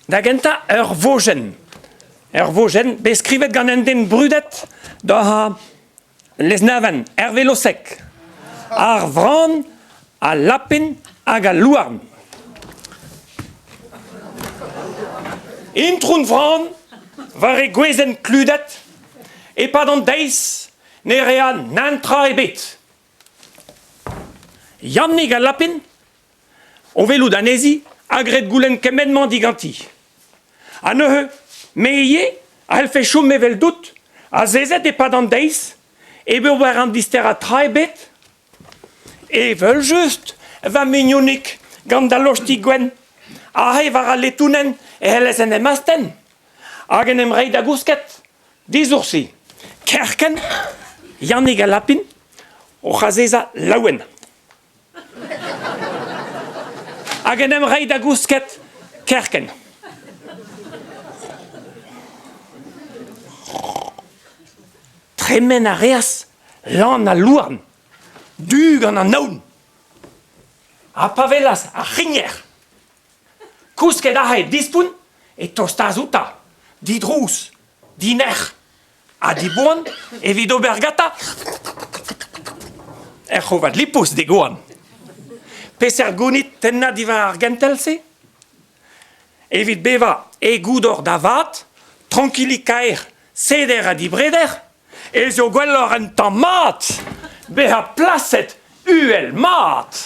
Da genta vogen. Vogen beskrivet gant en den brudet da les naven velo sec. Ar vran, a lapin hag a louarn. Introun vran var e gwezenn kludet e pad an deiz ne rea nantra ebet. Yannig a lapin o velo danezi agret goulenn kemenman diganti. A neuze, meie, a el fe chom mevel dout, a zezet e pad an deiz, e beo war an dister a tra ebet, e veul just, va mignonnik gant da lochti gwen, a he var a letounen e helezen e masten, hag en em rei da gousket, dizoursi, kerken, yannig a lapin, o c'hazeza laouen. Hag en em rei da gousket, kerken. Tremen a reas, lan a louarn, du gant an naoun. A pavelas a c'higner. Kousket a c'haet dispoun e tostaz outa, didrous, diner, a diboan evit ober gata. C'hovad lipous de goan. Peser gounit tenna diva ar gentelse, evit beva e goudor da vat, tranquilli kaer seder a dibreder, e zo gwellor en tamm mat, be ha plaset uel mat.